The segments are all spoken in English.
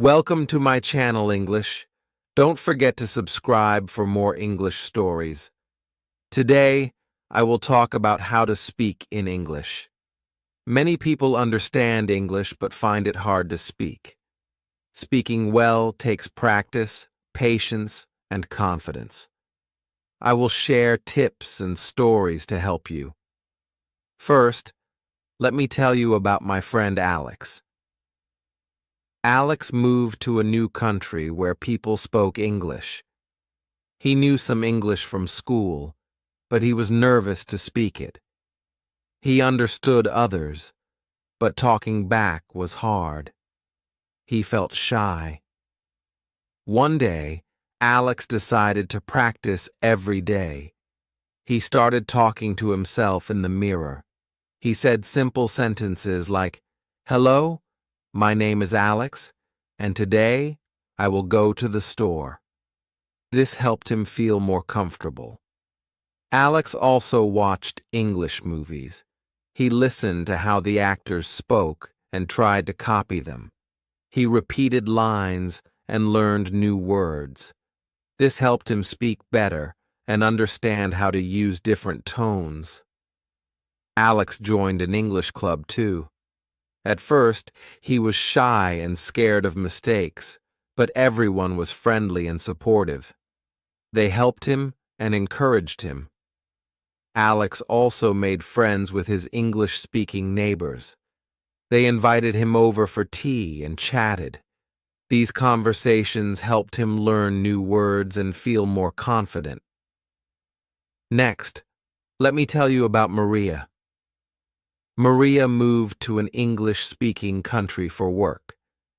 Welcome to my channel, English. Don't forget to subscribe for more English stories. Today, I will talk about how to speak in English. Many people understand English but find it hard to speak. Speaking well takes practice, patience, and confidence. I will share tips and stories to help you. First, let me tell you about my friend Alex. Alex moved to a new country where people spoke English. He knew some English from school, but he was nervous to speak it. He understood others, but talking back was hard. He felt shy. One day, Alex decided to practice every day. He started talking to himself in the mirror. He said simple sentences like, "Hello, my name is Alex, and today I will go to the store." This helped him feel more comfortable. Alex also watched English movies. He listened to how the actors spoke and tried to copy them. He repeated lines and learned new words. This helped him speak better and understand how to use different tones. Alex joined an English club too. At first, he was shy and scared of mistakes, but everyone was friendly and supportive. They helped him and encouraged him. Alex also made friends with his English-speaking neighbors. They invited him over for tea and chatted. These conversations helped him learn new words and feel more confident. Next, let me tell you about Maria. Maria moved to an English-speaking country for work.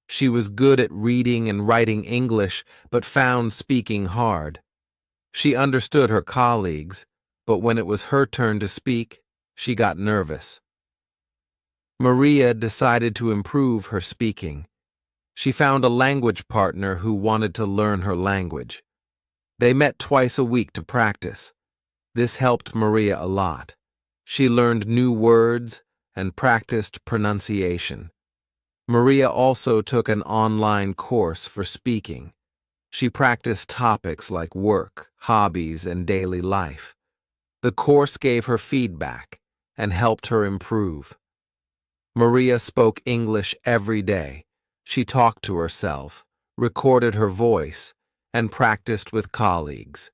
She was good at reading and writing English, but found speaking hard. She understood her colleagues, but when it was her turn to speak, she got nervous. Maria decided to improve her speaking. She found a language partner who wanted to learn her language. They met twice a week to practice. This helped Maria a lot. She learned new words and practiced pronunciation. Maria also took an online course for speaking. She practiced topics like work, hobbies, and daily life. The course gave her feedback and helped her improve. Maria spoke English every day. She talked to herself, recorded her voice, and practiced with colleagues.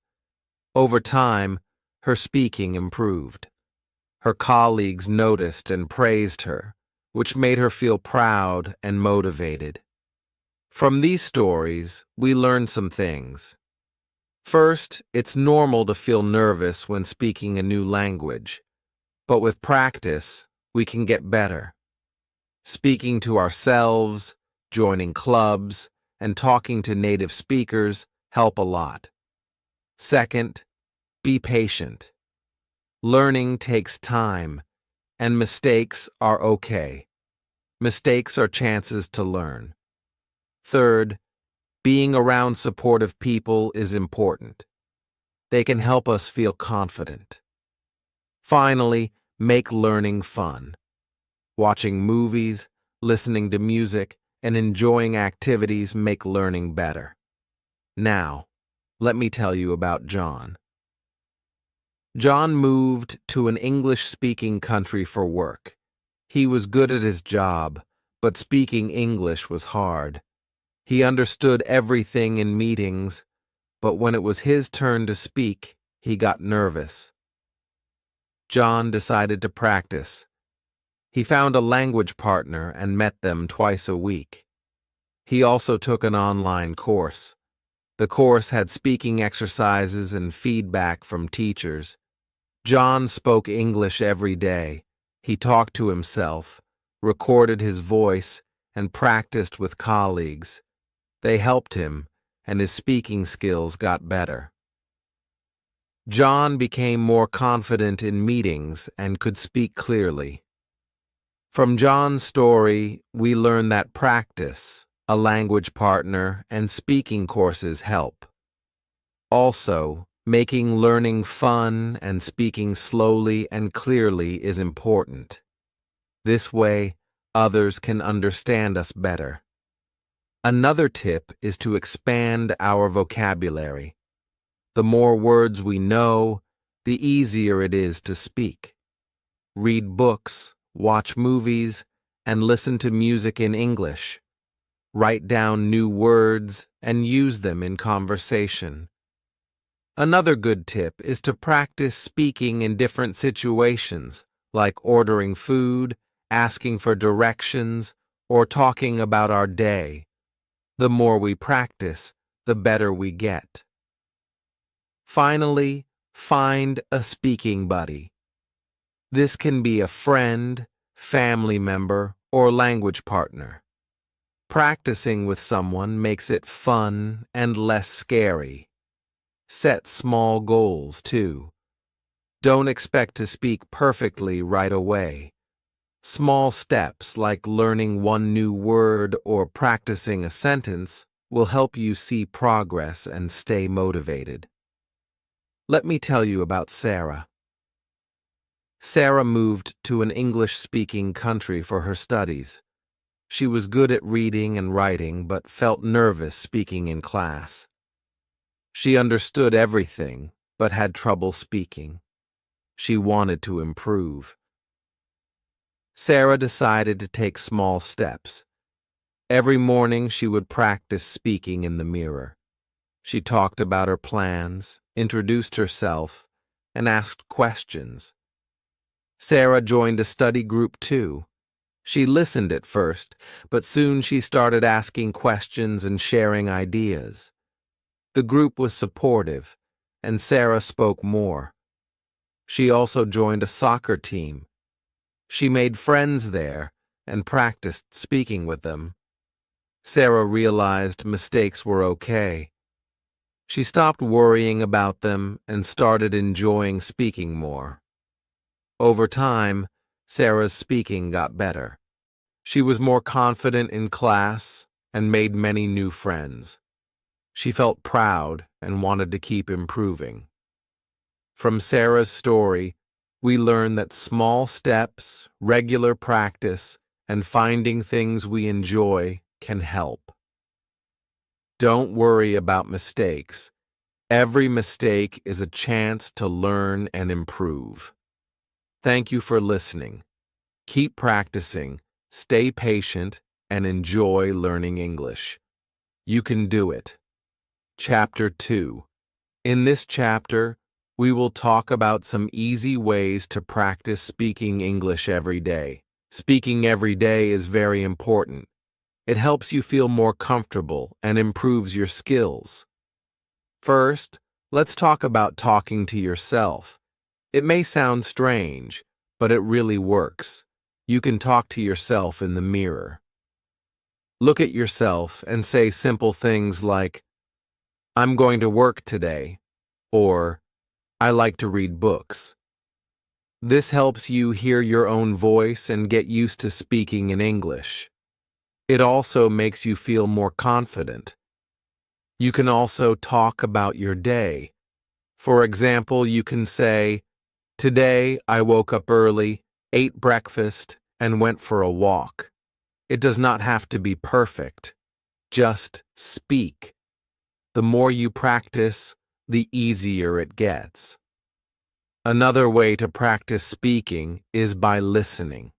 Over time, her speaking improved. Her colleagues noticed and praised her, which made her feel proud and motivated. From these stories, we learn some things. First, it's normal to feel nervous when speaking a new language, but with practice, we can get better. Speaking to ourselves, joining clubs, and talking to native speakers help a lot. Second, be patient. Learning takes time, and mistakes are okay. Mistakes are chances to learn. Third, being around supportive people is important. They can help us feel confident. Finally, make learning fun. Watching movies, listening to music, and enjoying activities make learning better. Now, let me tell you about John. John moved to an English-speaking country for work. He was good at his job, but speaking English was hard. He understood everything in meetings, but when it was his turn to speak, he got nervous. John decided to practice. He found a language partner and met them twice a week. He also took an online course. The course had speaking exercises and feedback from teachers. John spoke English every day. He talked to himself, recorded his voice, and practiced with colleagues. They helped him, and his speaking skills got better. John became more confident in meetings and could speak clearly. From John's story, we learn that practice, a language partner, and speaking courses help. Also, making learning fun and speaking slowly and clearly is important. This way, others can understand us better. Another tip is to expand our vocabulary. The more words we know, the easier it is to speak. Read books, watch movies, and listen to music in English. Write down new words and use them in conversation. Another good tip is to practice speaking in different situations, like ordering food, asking for directions, or talking about our day. The more we practice, the better we get. Finally, find a speaking buddy. This can be a friend, family member, or language partner. Practicing with someone makes it fun and less scary. Set small goals, too. Don't expect to speak perfectly right away. Small steps like learning one new word or practicing a sentence will help you see progress and stay motivated. Let me tell you about Sarah. Sarah moved to an English-speaking country for her studies. She was good at reading and writing, but felt nervous speaking in class. She understood everything, but had trouble speaking. She wanted to improve. Sarah decided to take small steps. Every morning she would practice speaking in the mirror. She talked about her plans, introduced herself, and asked questions. Sarah joined a study group too. She listened at first, but soon she started asking questions and sharing ideas. The group was supportive, and Sarah spoke more. She also joined a soccer team. She made friends there and practiced speaking with them. Sarah realized mistakes were okay. She stopped worrying about them and started enjoying speaking more. Over time, Sarah's speaking got better. She was more confident in class and made many new friends. She felt proud and wanted to keep improving. From Sarah's story, we learn that small steps, regular practice, and finding things we enjoy can help. Don't worry about mistakes. Every mistake is a chance to learn and improve. Thank you for listening. Keep practicing, stay patient, and enjoy learning English. You can do it. Chapter 2. In this chapter, we will talk about some easy ways to practice speaking English every day. Speaking every day is very important. It helps you feel more comfortable and improves your skills. First, let's talk about talking to yourself. It may sound strange, but it really works. You can talk to yourself in the mirror. Look at yourself and say simple things like, "I'm going to work today," or "I like to read books." This helps you hear your own voice and get used to speaking in English. It also makes you feel more confident. You can also talk about your day. For example, you can say, "Today I woke up early, ate breakfast, and went for a walk." It does not have to be perfect. Just speak. The more you practice, the easier it gets. Another way to practice speaking is by listening.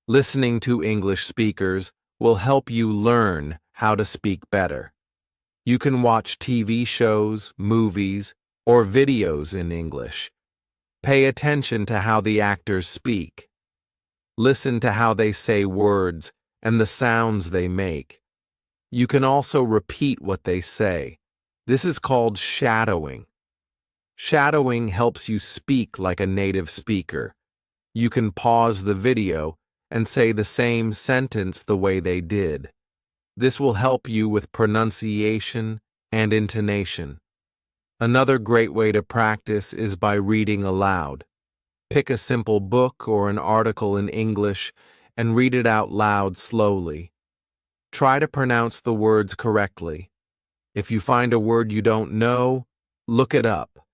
Listening to English speakers will help you learn how to speak better. You can watch TV shows, movies, or videos in English. Pay attention to how the actors speak. Listen to how they say words and the sounds they make. You can also repeat what they say. This is called shadowing. Shadowing helps you speak like a native speaker. You can pause the video and say the same sentence the way they did. This will help you with pronunciation and intonation. Another great way to practice is by reading aloud. Pick a simple book or an article in English and read it out loud slowly. Try to pronounce the words correctly. If you find a word you don't know, look it up.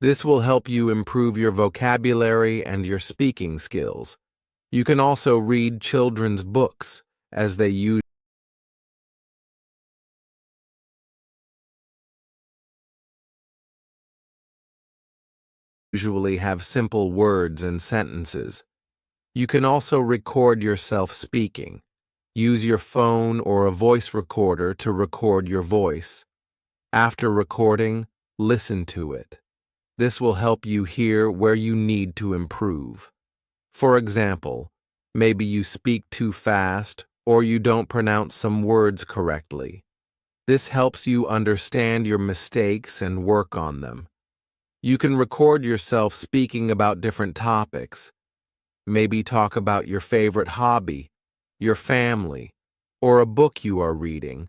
This will help you improve your vocabulary and your speaking skills. You can also read children's books, as they use Usually have simple words and sentences. You can also record yourself speaking. Use your phone or a voice recorder to record your voice. After recording, listen to it. This will help you hear where you need to improve. For example, maybe you speak too fast or you don't pronounce some words correctly. This helps you understand your mistakes and work on them. You can record yourself speaking about different topics. Maybe talk about your favorite hobby, your family, or a book you are reading.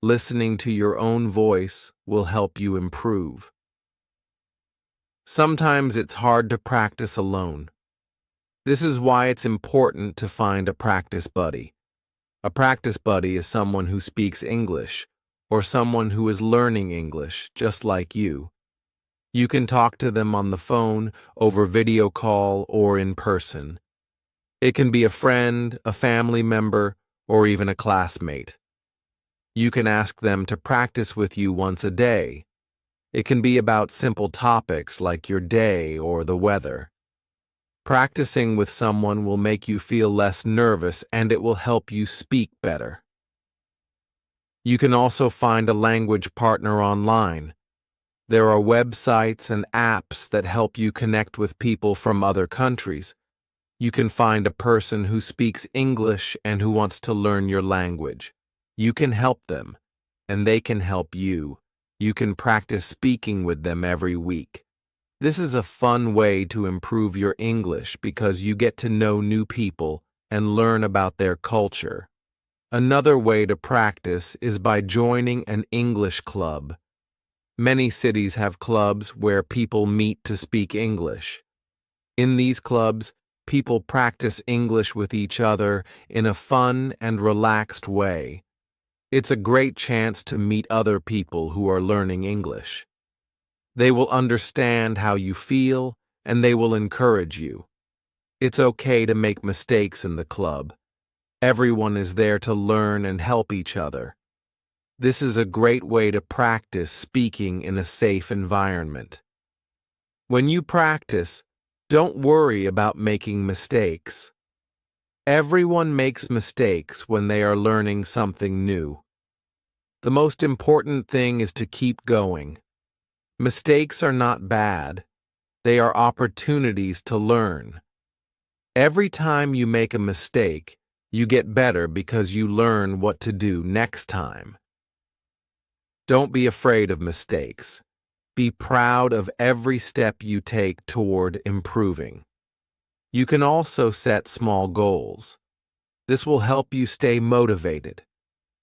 Listening to your own voice will help you improve. Sometimes it's hard to practice alone. This is why it's important to find a practice buddy. A practice buddy is someone who speaks English, or someone who is learning English just like you. You can talk to them on the phone, over video call, or in person. It can be a friend, a family member, or even a classmate. You can ask them to practice with you once a day. It can be about simple topics like your day or the weather. Practicing with someone will make you feel less nervous and it will help you speak better. You can also find a language partner online. There are websites and apps that help you connect with people from other countries. You can find a person who speaks English and who wants to learn your language. You can help them, and they can help you. You can practice speaking with them every week. This is a fun way to improve your English because you get to know new people and learn about their culture. Another way to practice is by joining an English club. Many cities have clubs where people meet to speak English. In these clubs, people practice English with each other in a fun and relaxed way. It's a great chance to meet other people who are learning English. They will understand how you feel, and they will encourage you. It's okay to make mistakes in the club. Everyone is there to learn and help each other. This is a great way to practice speaking in a safe environment. When you practice, don't worry about making mistakes. Everyone makes mistakes when they are learning something new. The most important thing is to keep going. Mistakes are not bad. They are opportunities to learn. Every time you make a mistake, you get better because you learn what to do next time. Don't be afraid of mistakes. Be proud of every step you take toward improving. You can also set small goals. This will help you stay motivated.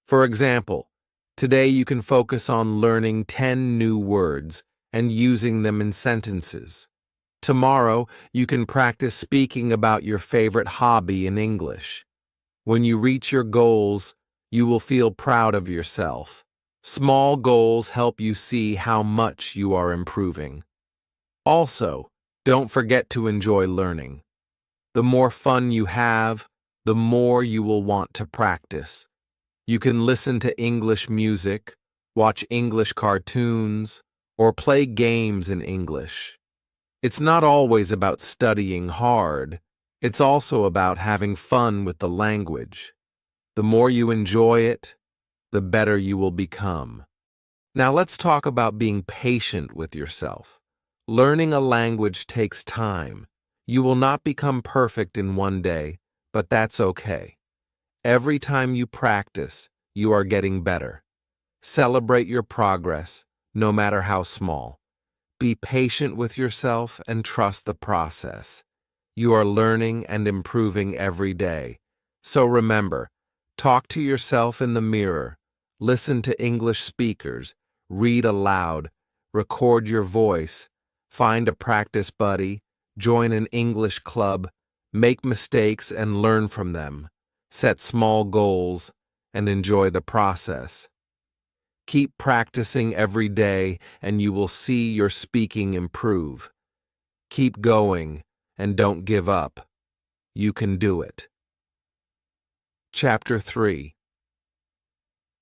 For example, today you can focus on learning 10 new words and using them in sentences. Tomorrow, you can practice speaking about your favorite hobby in English. When you reach your goals, you will feel proud of yourself. Small goals help you see how much you are improving. Also, don't forget to enjoy learning. The more fun you have, the more you will want to practice. You can listen to English music, watch English cartoons, or play games in English. It's not always about studying hard. It's also about having fun with the language. The more you enjoy it, the better you will become. Now let's talk about being patient with yourself. Learning a language takes time. You will not become perfect in one day, but that's okay. Every time you practice, you are getting better. Celebrate your progress, no matter how small. Be patient with yourself and trust the process. You are learning and improving every day. So remember, talk to yourself in the mirror, listen to English speakers, read aloud, record your voice, find a practice buddy, join an English club, make mistakes and learn from them, set small goals, and enjoy the process. Keep practicing every day and you will see your speaking improve. Keep going and don't give up. You can do it. Chapter 3.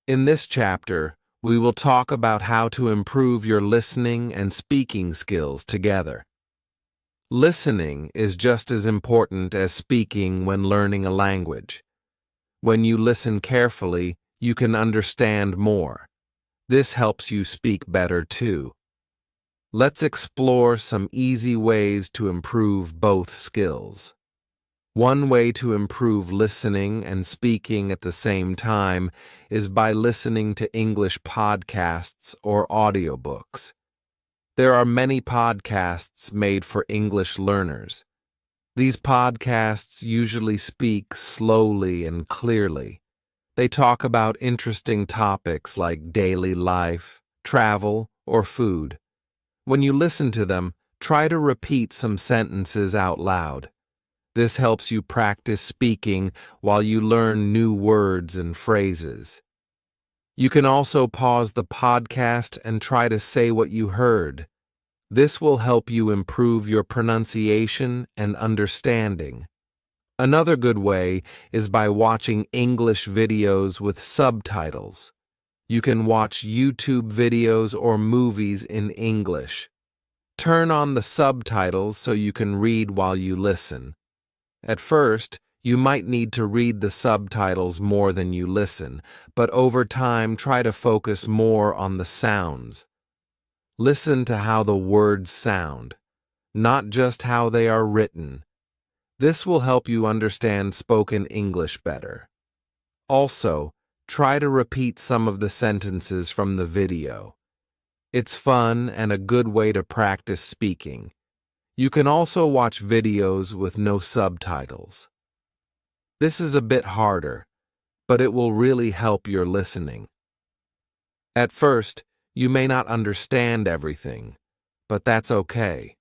In this chapter, we will talk about how to improve your listening and speaking skills together. Listening is just as important as speaking when learning a language. When you listen carefully, you can understand more. This helps you speak better too. Let's explore some easy ways to improve both skills. One way to improve listening and speaking at the same time is by listening to English podcasts or audiobooks. There are many podcasts made for English learners. These podcasts usually speak slowly and clearly. They talk about interesting topics like daily life, travel, or food. When you listen to them, try to repeat some sentences out loud. This helps you practice speaking while you learn new words and phrases. You can also pause the podcast and try to say what you heard. This will help you improve your pronunciation and understanding. Another good way is by watching English videos with subtitles. You can watch YouTube videos or movies in English. Turn on the subtitles so you can read while you listen. At first, you might need to read the subtitles more than you listen, but over time try to focus more on the sounds. Listen to how the words sound, not just how they are written. This will help you understand spoken English better. Also, try to repeat some of the sentences from the video. It's fun and a good way to practice speaking. You can also watch videos with no subtitles. This is a bit harder, but it will really help your listening. At first, you may not understand everything, but that's okay.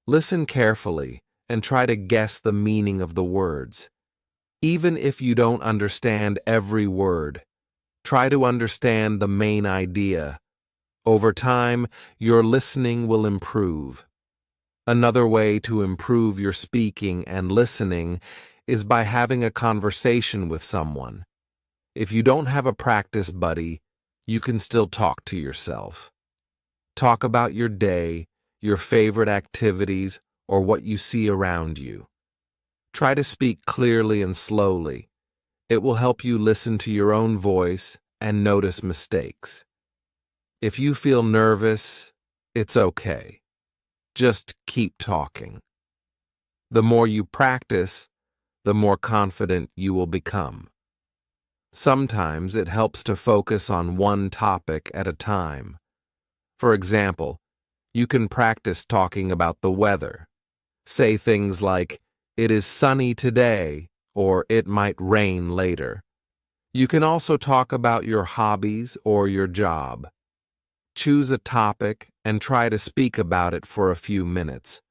Listen carefully and try to guess the meaning of the words. Even if you don't understand every word, try to understand the main idea. Over time, your listening will improve. Another way to improve your speaking and listening is by having a conversation with someone. If you don't have a practice buddy, you can still talk to yourself. Talk about your day, your favorite activities, or what you see around you. Try to speak clearly and slowly. It will help you listen to your own voice and notice mistakes. If you feel nervous, it's okay. Just keep talking. The more you practice, the more confident you will become. Sometimes it helps to focus on one topic at a time. For example, you can practice talking about the weather. Say things like, "It is sunny today," or "It might rain later." You can also talk about your hobbies or your job. Choose a topic and try to speak about it for a few minutes.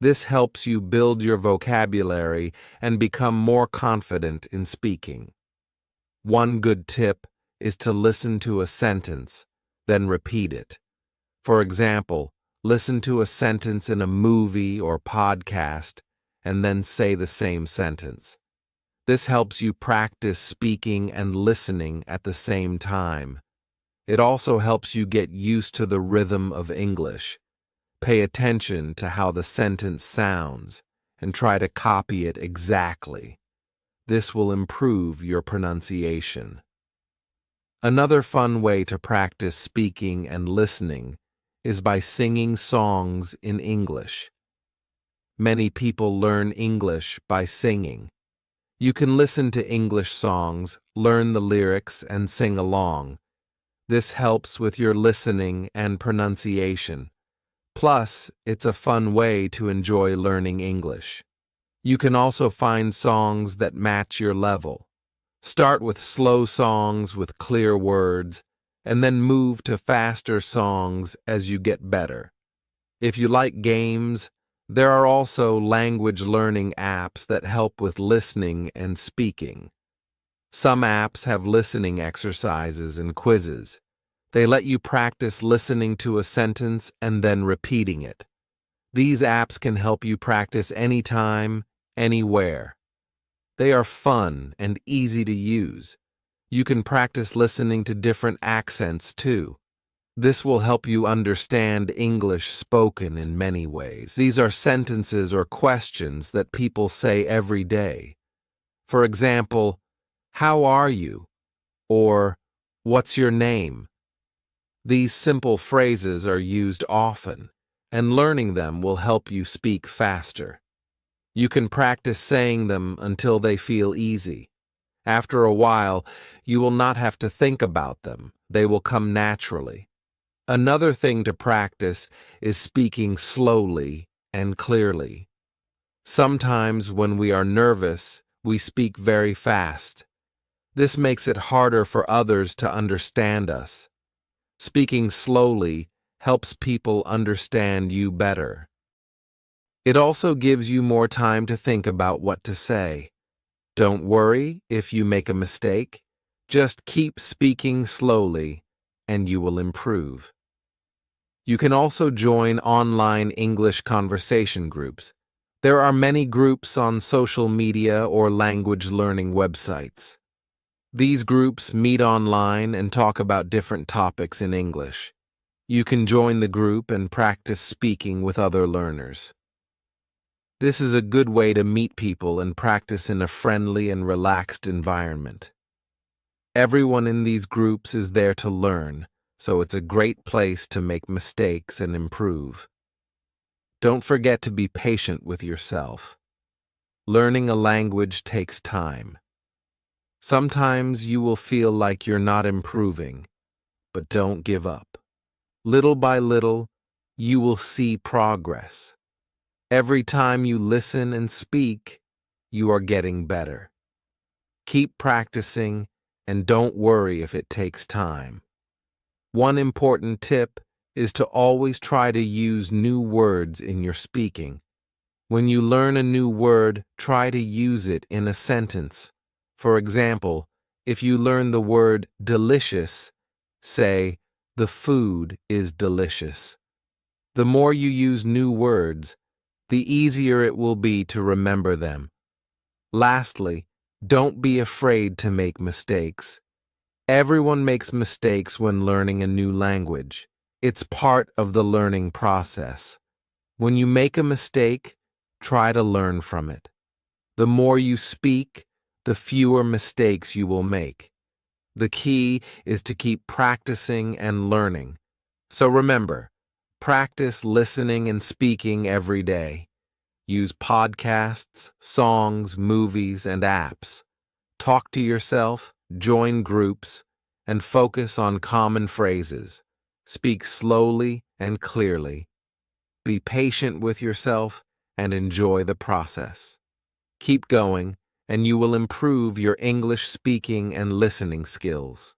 This helps you build your vocabulary and become more confident in speaking. One good tip is to listen to a sentence, then repeat it. For example, listen to a sentence in a movie or podcast, and then say the same sentence. This helps you practice speaking and listening at the same time. It also helps you get used to the rhythm of English. Pay attention to how the sentence sounds and try to copy it exactly. This will improve your pronunciation. Another fun way to practice speaking and listening is by singing songs in English. Many people learn English by singing. You can listen to English songs, learn the lyrics, and sing along. This helps with your listening and pronunciation. Plus, it's a fun way to enjoy learning English. You can also find songs that match your level. Start with slow songs with clear words, and then move to faster songs as you get better. If you like games, there are also language learning apps that help with listening and speaking. Some apps have listening exercises and quizzes. They let you practice listening to a sentence and then repeating it. These apps can help you practice anytime, anywhere. They are fun and easy to use. You can practice listening to different accents too. This will help you understand English spoken in many ways. These are sentences or questions that people say every day. For example, how are you? Or what's your name? These simple phrases are used often, and learning them will help you speak faster. You can practice saying them until they feel easy. After a while, you will not have to think about them. They will come naturally. Another thing to practice is speaking slowly and clearly. Sometimes when we are nervous, we speak very fast. This makes it harder for others to understand us. Speaking slowly helps people understand you better. It also gives you more time to think about what to say. Don't worry if you make a mistake. Just keep speaking slowly, and you will improve. You can also join online English conversation groups. There are many groups on social media or language learning websites. These groups meet online and talk about different topics in English. You can join the group and practice speaking with other learners. This is a good way to meet people and practice in a friendly and relaxed environment. Everyone in these groups is there to learn, so it's a great place to make mistakes and improve. Don't forget to be patient with yourself. Learning a language takes time. Sometimes you will feel like you're not improving, but don't give up. Little by little, you will see progress. Every time you listen and speak, you are getting better. Keep practicing and don't worry if it takes time. One important tip is to always try to use new words in your speaking. When you learn a new word, try to use it in a sentence. For example, if you learn the word delicious, say, the food is delicious. The more you use new words, the easier it will be to remember them. Lastly, don't be afraid to make mistakes. Everyone makes mistakes when learning a new language. It's part of the learning process. When you make a mistake, try to learn from it. The more you speak, the fewer mistakes you will make. The key is to keep practicing and learning. So remember, practice listening and speaking every day. Use podcasts, songs, movies, and apps. Talk to yourself, join groups, and focus on common phrases. Speak slowly and clearly. Be patient with yourself and enjoy the process. Keep going, and you will improve your English speaking and listening skills.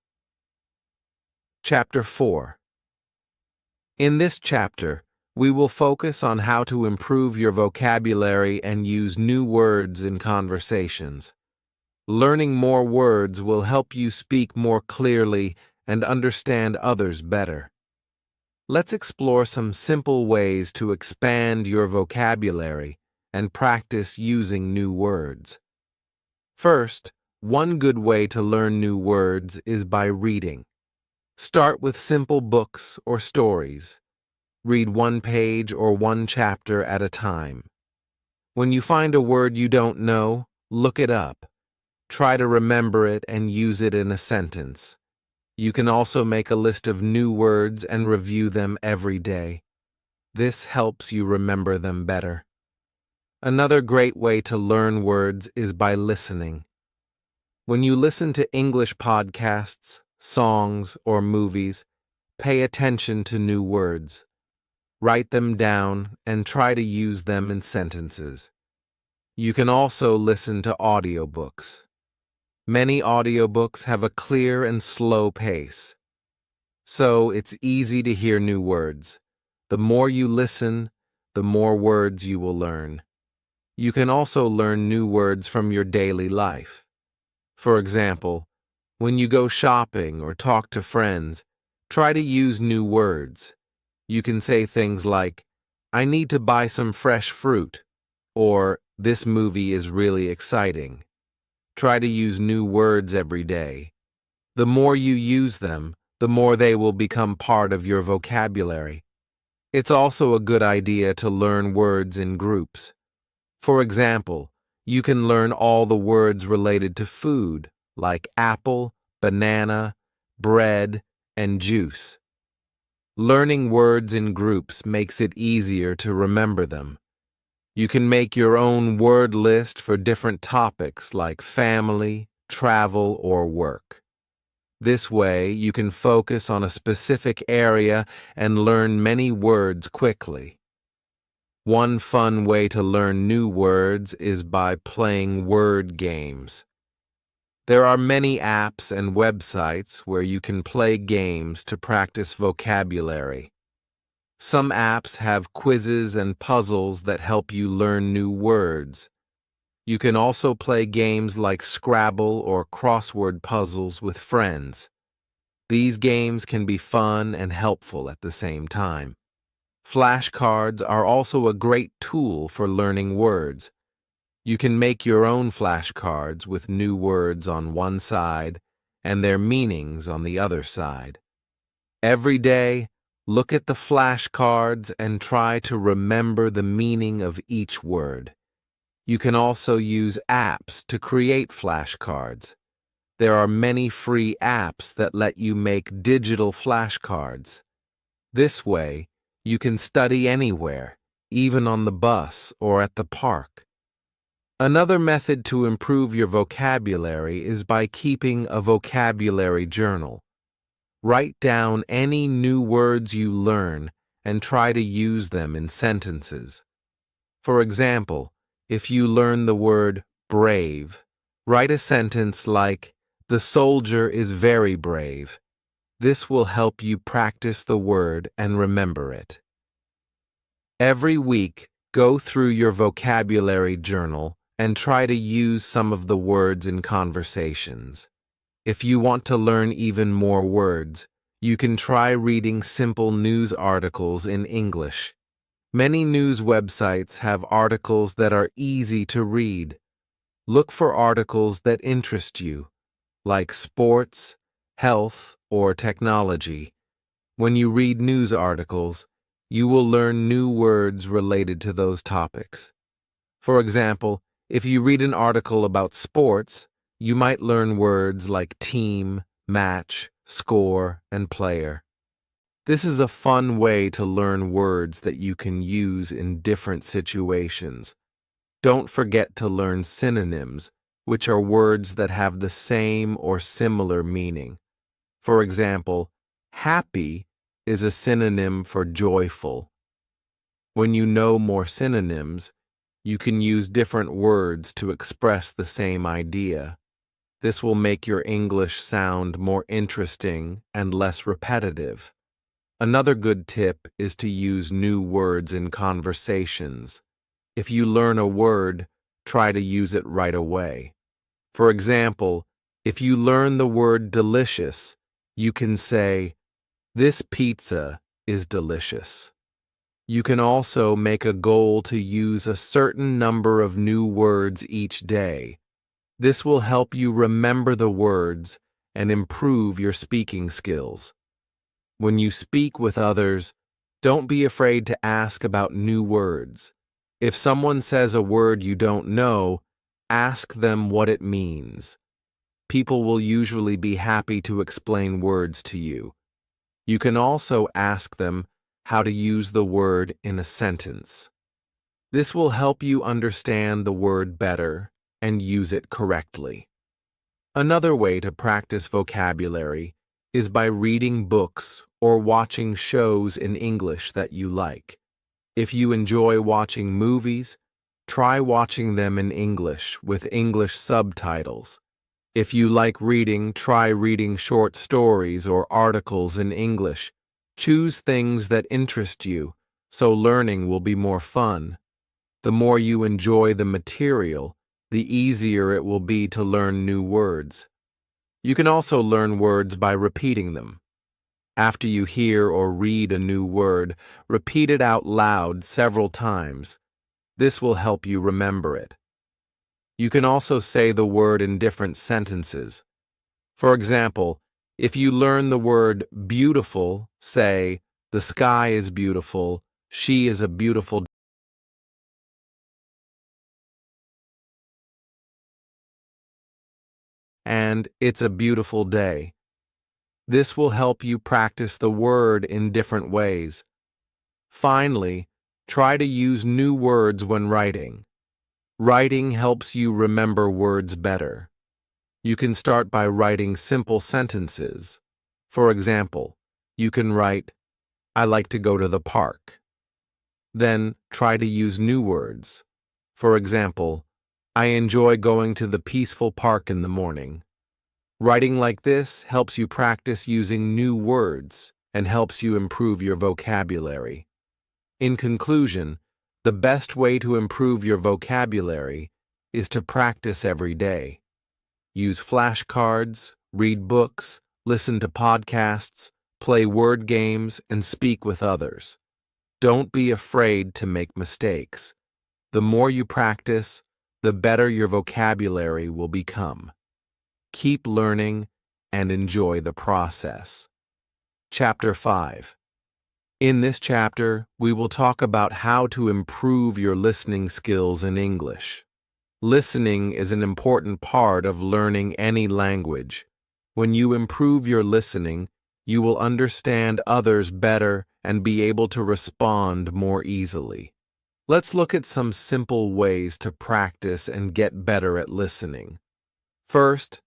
Chapter 4. In this chapter, we will focus on how to improve your vocabulary and use new words in conversations. Learning more words will help you speak more clearly and understand others better. Let's explore some simple ways to expand your vocabulary and practice using new words. First, one good way to learn new words is by reading. Start with simple books or stories. Read one page or one chapter at a time. When you find a word you don't know, look it up. Try to remember it and use it in a sentence. You can also make a list of new words and review them every day. This helps you remember them better. Another great way to learn words is by listening. When you listen to English podcasts, songs, or movies, pay attention to new words. Write them down and try to use them in sentences. You can also listen to audiobooks. Many audiobooks have a clear and slow pace, so it's easy to hear new words. The more you listen, the more words you will learn. You can also learn new words from your daily life. For example, when you go shopping or talk to friends, try to use new words. You can say things like, I need to buy some fresh fruit, or this movie is really exciting. Try to use new words every day. The more you use them, the more they will become part of your vocabulary. It's also a good idea to learn words in groups. For example, you can learn all the words related to food, like apple, banana, bread, and juice. Learning words in groups makes it easier to remember them. You can make your own word list for different topics like family, travel, or work. This way, you can focus on a specific area and learn many words quickly. One fun way to learn new words is by playing word games. There are many apps and websites where you can play games to practice vocabulary. Some apps have quizzes and puzzles that help you learn new words. You can also play games like Scrabble or crossword puzzles with friends. These games can be fun and helpful at the same time. Flashcards are also a great tool for learning words. You can make your own flashcards with new words on one side and their meanings on the other side. Every day, look at the flashcards and try to remember the meaning of each word. You can also use apps to create flashcards. There are many free apps that let you make digital flashcards. This way, you can study anywhere, even on the bus or at the park. Another method to improve your vocabulary is by keeping a vocabulary journal. Write down any new words you learn and try to use them in sentences. For example, if you learn the word brave, write a sentence like, "The soldier is very brave." This will help you practice the word and remember it. Every week, go through your vocabulary journal and try to use some of the words in conversations. If you want to learn even more words, you can try reading simple news articles in English. Many news websites have articles that are easy to read. Look for articles that interest you, like sports, health, or technology. When you read news articles, you will learn new words related to those topics. For example, if you read an article about sports, you might learn words like team, match, score, and player. This is a fun way to learn words that you can use in different situations. Don't forget to learn synonyms, which are words that have the same or similar meaning. For example, happy is a synonym for joyful. When you know more synonyms, you can use different words to express the same idea. This will make your English sound more interesting and less repetitive. Another good tip is to use new words in conversations. If you learn a word, try to use it right away. For example, if you learn the word delicious, you can say, "This pizza is delicious." You can also make a goal to use a certain number of new words each day. This will help you remember the words and improve your speaking skills. When you speak with others, don't be afraid to ask about new words. If someone says a word you don't know, ask them what it means. People will usually be happy to explain words to you. You can also ask them how to use the word in a sentence. This will help you understand the word better and use it correctly. Another way to practice vocabulary is by reading books or watching shows in English that you like. If you enjoy watching movies, try watching them in English with English subtitles. If you like reading, try reading short stories or articles in English. Choose things that interest you, so learning will be more fun. The more you enjoy the material, the easier it will be to learn new words. You can also learn words by repeating them. After you hear or read a new word, repeat it out loud several times. This will help you remember it. You can also say the word in different sentences. For example, If you learn the word beautiful, say, the sky is beautiful, she is a beautiful, and it's a beautiful day. This will help you practice the word in different ways. Finally, try to use new words when writing. Writing helps you remember words better. You can start by writing simple sentences. For example, you can write, I like to go to the park. Then try to use new words. For example, I enjoy going to the peaceful park in the morning. Writing like this helps you practice using new words and helps you improve your vocabulary. In conclusion, the best way to improve your vocabulary is to practice every day. Use flashcards, read books, listen to podcasts, play word games, and speak with others. Don't be afraid to make mistakes. The more you practice, the better your vocabulary will become. Keep learning and enjoy the process. Chapter 5. In this chapter, we will talk about how to improve your listening skills in English. Listening is an important part of learning any language. When you improve your listening, you will understand others better and be able to respond more easily. Let's look at some simple ways to practice and get better at listening. First,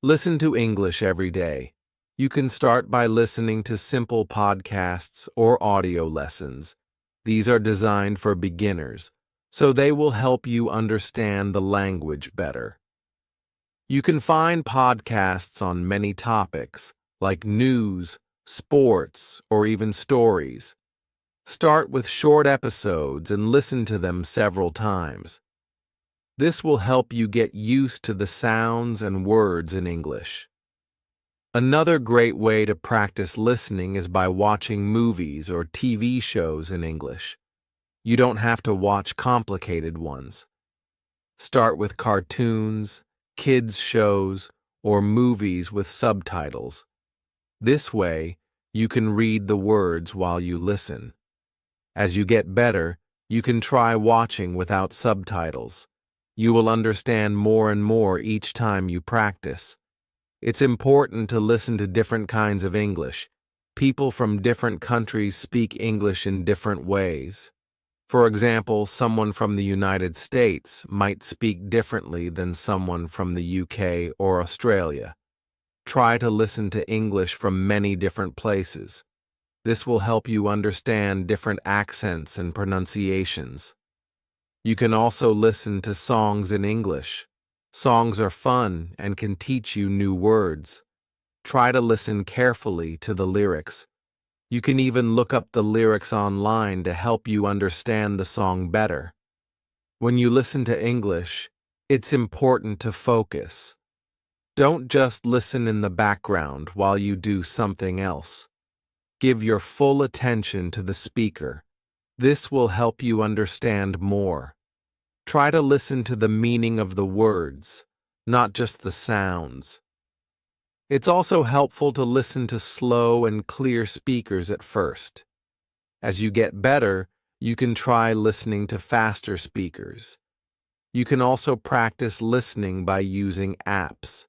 listen to English every day. You can start by listening to simple podcasts or audio lessons. These are designed for beginners, so they will help you understand the language better. You can find podcasts on many topics, like news, sports, or even stories. Start with short episodes and listen to them several times. This will help you get used to the sounds and words in English. Another great way to practice listening is by watching movies or TV shows in English. You don't have to watch complicated ones. Start with cartoons, kids' shows, or movies with subtitles. This way, you can read the words while you listen. As you get better, you can try watching without subtitles. You will understand more and more each time you practice. It's important to listen to different kinds of English. People from different countries speak English in different ways. For example, someone from the United States might speak differently than someone from the UK or Australia. Try to listen to English from many different places. This will help you understand different accents and pronunciations. You can also listen to songs in English. Songs are fun and can teach you new words. Try to listen carefully to the lyrics. You can even look up the lyrics online to help you understand the song better. When you listen to English, it's important to focus. Don't just listen in the background while you do something else. Give your full attention to the speaker. This will help you understand more. Try to listen to the meaning of the words, not just the sounds. It's also helpful to listen to slow and clear speakers at first. As you get better, you can try listening to faster speakers. You can also practice listening by using apps.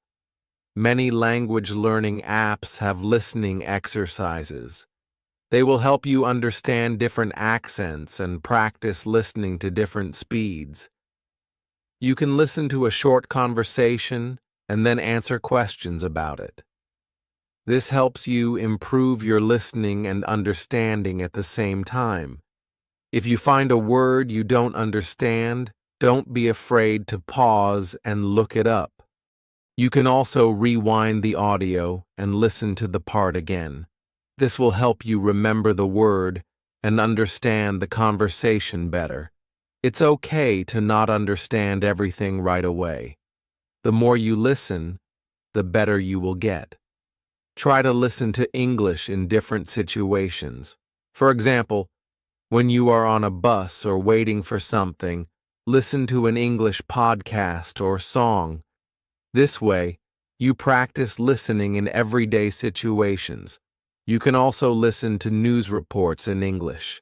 Many language learning apps have listening exercises. They will help you understand different accents and practice listening to different speeds. You can listen to a short conversation and then answer questions about it. This helps you improve your listening and understanding at the same time. If you find a word you don't understand, don't be afraid to pause and look it up. You can also rewind the audio and listen to the part again. This will help you remember the word and understand the conversation better. It's okay to not understand everything right away. The more you listen, the better you will get. Try to listen to English in different situations. For example, when you are on a bus or waiting for something, listen to an English podcast or song. This way, You practice listening in everyday situations. You can also listen to news reports in English.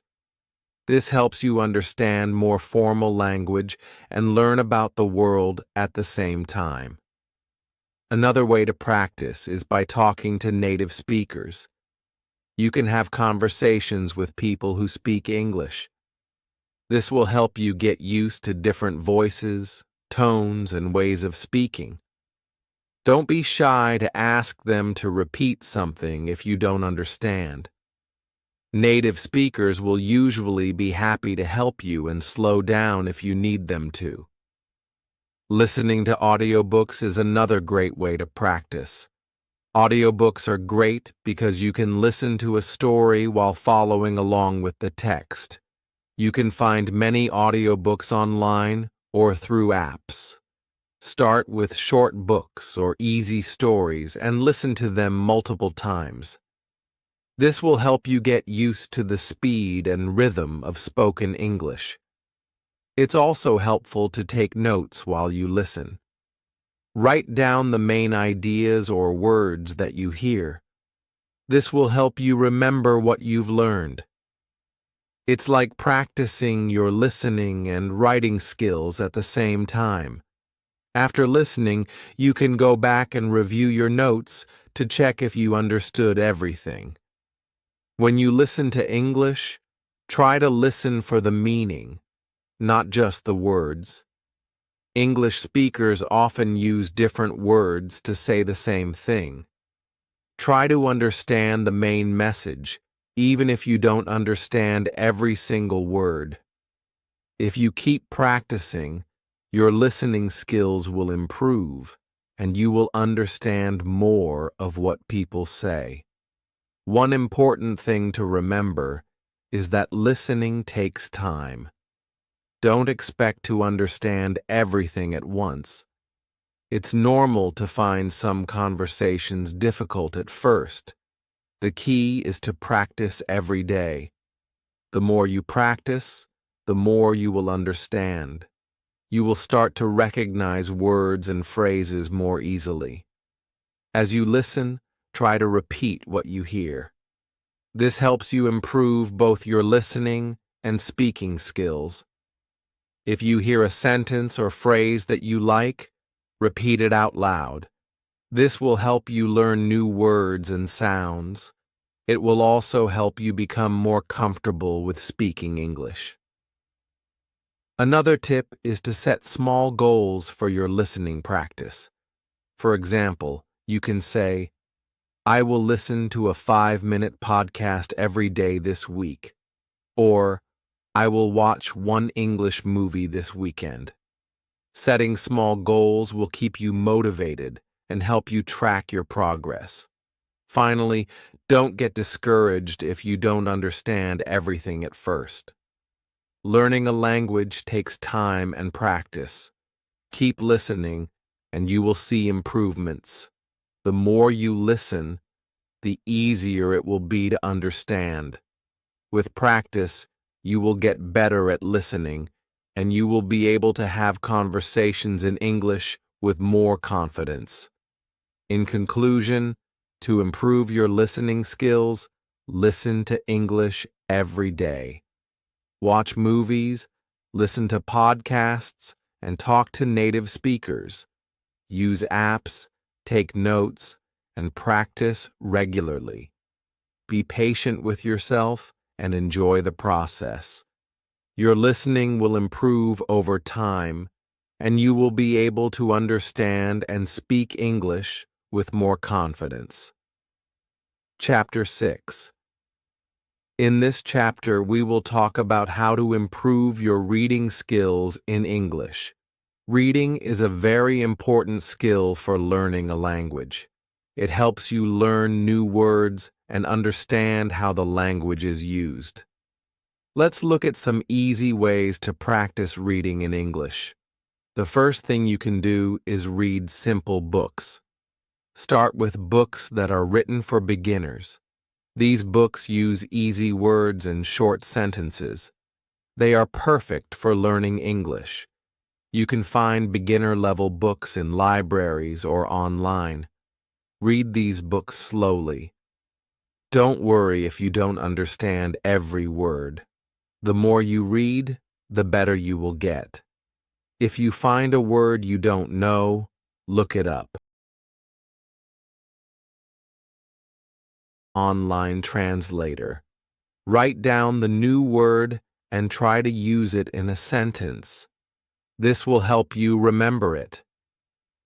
This helps you understand more formal language and learn about the world at the same time. Another way to practice is by talking to native speakers. You can have conversations with people who speak English. This will help you get used to different voices, tones, and ways of speaking. Don't be shy to ask them to repeat something if you don't understand. Native speakers will usually be happy to help you and slow down if you need them to. Listening to audiobooks is another great way to practice. Audiobooks are great because you can listen to a story while following along with the text. You can find many audiobooks online or through apps. Start with short books or easy stories and listen to them multiple times. This will help you get used to the speed and rhythm of spoken English. It's also helpful to take notes while you listen. Write down the main ideas or words that you hear. This will help you remember what you've learned. It's like practicing your listening and writing skills at the same time. After listening, you can go back and review your notes to check if you understood everything. When you listen to English, try to listen for the meaning, not just the words. English speakers often use different words to say the same thing. Try to understand the main message, even if you don't understand every single word. If you keep practicing, your listening skills will improve, and you will understand more of what people say. One important thing to remember is that listening takes time. Don't expect to understand everything at once. It's normal to find some conversations difficult at first. The key is to practice every day. The more you practice, the more you will understand. You will start to recognize words and phrases more easily. As you listen, try to repeat what you hear. This helps you improve both your listening and speaking skills. If you hear a sentence or phrase that you like, repeat it out loud. This will help you learn new words and sounds. It will also help you become more comfortable with speaking English. Another tip is to set small goals for your listening practice. For example, you can say, I will listen to a 5-minute podcast every day this week, or I will watch one English movie this weekend. Setting small goals will keep you motivated and help you track your progress. Finally, don't get discouraged if you don't understand everything at first. Learning a language takes time and practice. Keep listening, and you will see improvements. The more you listen, the easier it will be to understand. With practice, you will get better at listening, and you will be able to have conversations in English with more confidence. In conclusion, to improve your listening skills, listen to English every day. Watch movies, listen to podcasts, and talk to native speakers. Use apps, take notes, and practice regularly. Be patient with yourself and enjoy the process. Your listening will improve over time, and you will be able to understand and speak English with more confidence. Chapter 6. In this chapter, we will talk about how to improve your reading skills in English. Reading is a very important skill for learning a language. It helps you learn new words and understand how the language is used. Let's look at some easy ways to practice reading in English. The first thing you can do is read simple books. Start with books that are written for beginners. These books use easy words and short sentences. They are perfect for learning English. You can find beginner-level books in libraries or online. Read these books slowly. Don't worry if you don't understand every word. The more you read, the better you will get. If you find a word you don't know, look it up. Online translator. Write down the new word and try to use it in a sentence. This will help you remember it.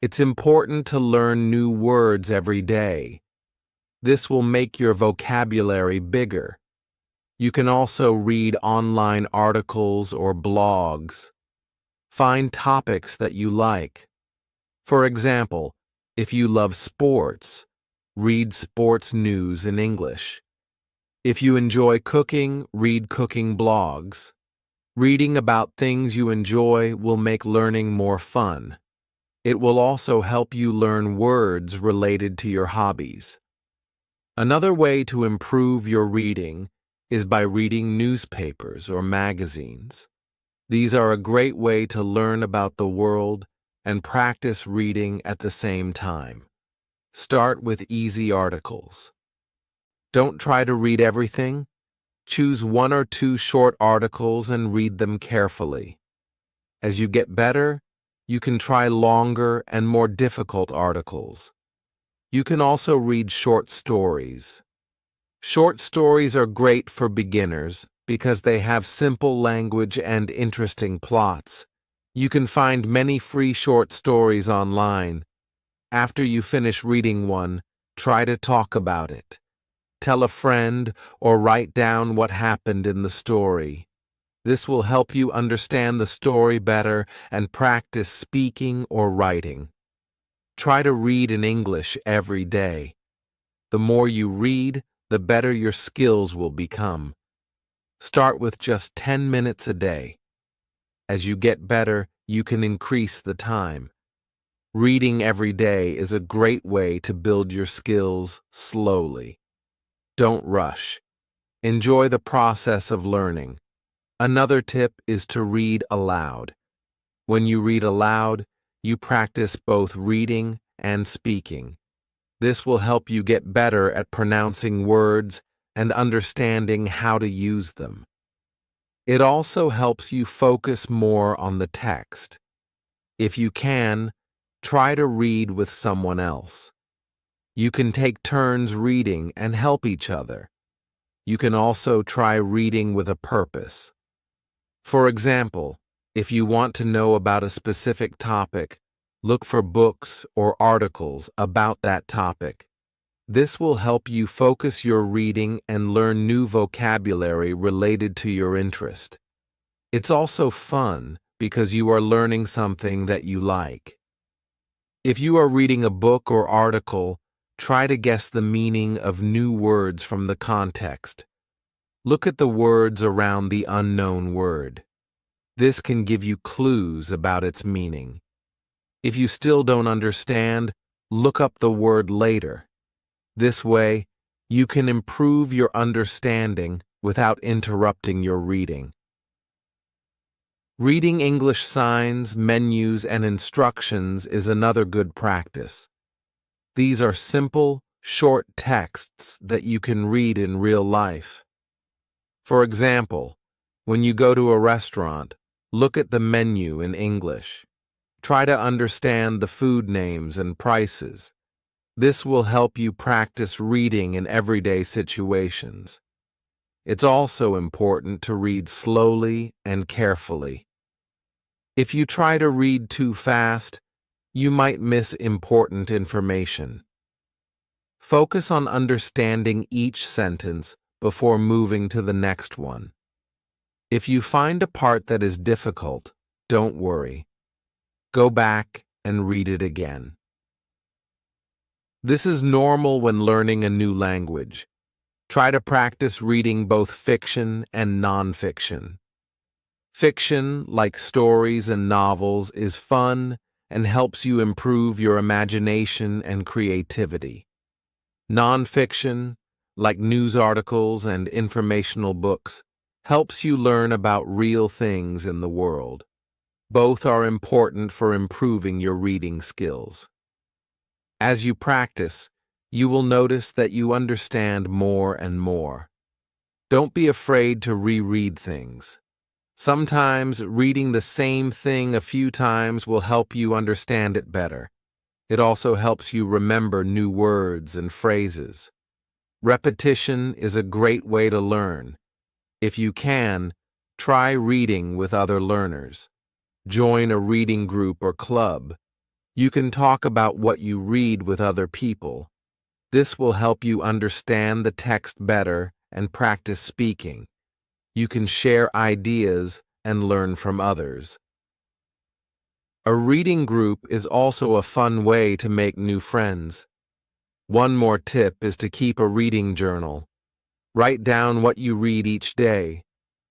It's important to learn new words every day. This will make your vocabulary bigger. You can also read online articles or blogs. Find topics that you like. For example, if you love sports, read sports news in English. If you enjoy cooking, read cooking blogs. Reading about things you enjoy will make learning more fun. It will also help you learn words related to your hobbies. Another way to improve your reading is by reading newspapers or magazines. These are a great way to learn about the world and practice reading at the same time. Start with easy articles. Don't try to read everything. Choose 1 or 2 short articles and read them carefully. As you get better, you can try longer and more difficult articles. You can also read short stories. Short stories are great for beginners because they have simple language and interesting plots. You can find many free short stories online. After you finish reading one, try to talk about it. Tell a friend or write down what happened in the story. This will help you understand the story better and practice speaking or writing. Try to read in English every day. The more you read, the better your skills will become. Start with just 10 minutes a day. As you get better, you can increase the time. Reading every day is a great way to build your skills slowly. Don't rush. Enjoy the process of learning. Another tip is to read aloud. When you read aloud, you practice both reading and speaking. This will help you get better at pronouncing words and understanding how to use them. It also helps you focus more on the text. If you can, try to read with someone else. You can take turns reading and help each other. You can also try reading with a purpose. For example, if you want to know about a specific topic, look for books or articles about that topic. This will help you focus your reading and learn new vocabulary related to your interest. It's also fun because you are learning something that you like. If you are reading a book or article, try to guess the meaning of new words from the context. Look at the words around the unknown word. This can give you clues about its meaning. If you still don't understand, look up the word later. This way, you can improve your understanding without interrupting your reading. Reading English signs, menus, and instructions is another good practice. These are simple, short texts that you can read in real life. For example, when you go to a restaurant, look at the menu in English. Try to understand the food names and prices. This will help you practice reading in everyday situations. It's also important to read slowly and carefully. If you try to read too fast, you might miss important information. Focus on understanding each sentence before moving to the next one. If you find a part that is difficult, don't worry. Go back and read it again. This is normal when learning a new language. Try to practice reading both fiction and nonfiction. Fiction, like stories and novels, is fun and helps you improve your imagination and creativity. Nonfiction, like news articles and informational books, helps you learn about real things in the world. Both are important for improving your reading skills. As you practice, you will notice that you understand more and more. Don't be afraid to reread things. Sometimes reading the same thing a few times will help you understand it better. It also helps you remember new words and phrases. Repetition is a great way to learn. If you can, try reading with other learners. Join a reading group or club. You can talk about what you read with other people. This will help you understand the text better and practice speaking. You can share ideas and learn from others. A reading group is also a fun way to make new friends. One more tip is to keep a reading journal. Write down what you read each day.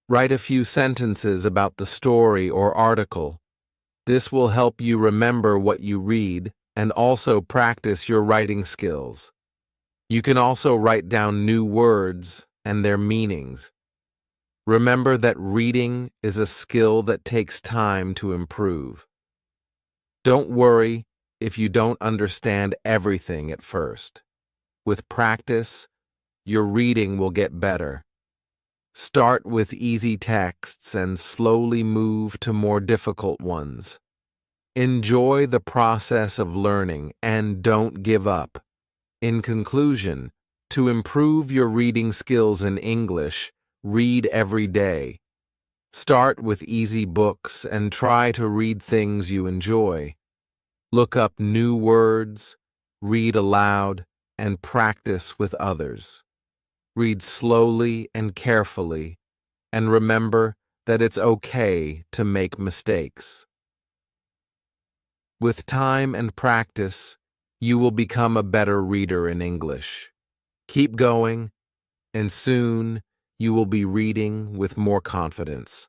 Write a few sentences about the story or article. This will help you remember what you read and also practice your writing skills. You can also write down new words and their meanings. Remember that reading is a skill that takes time to improve. Don't worry if you don't understand everything at first. With practice, your reading will get better. Start with easy texts and slowly move to more difficult ones. Enjoy the process of learning and don't give up. In conclusion, to improve your reading skills in English, read every day. Start with easy books and try to read things you enjoy. Look up new words, read aloud, and practice with others. Read slowly and carefully, and remember that it's okay to make mistakes. With time and practice, you will become a better reader in English. Keep going, and soon you will be reading with more confidence.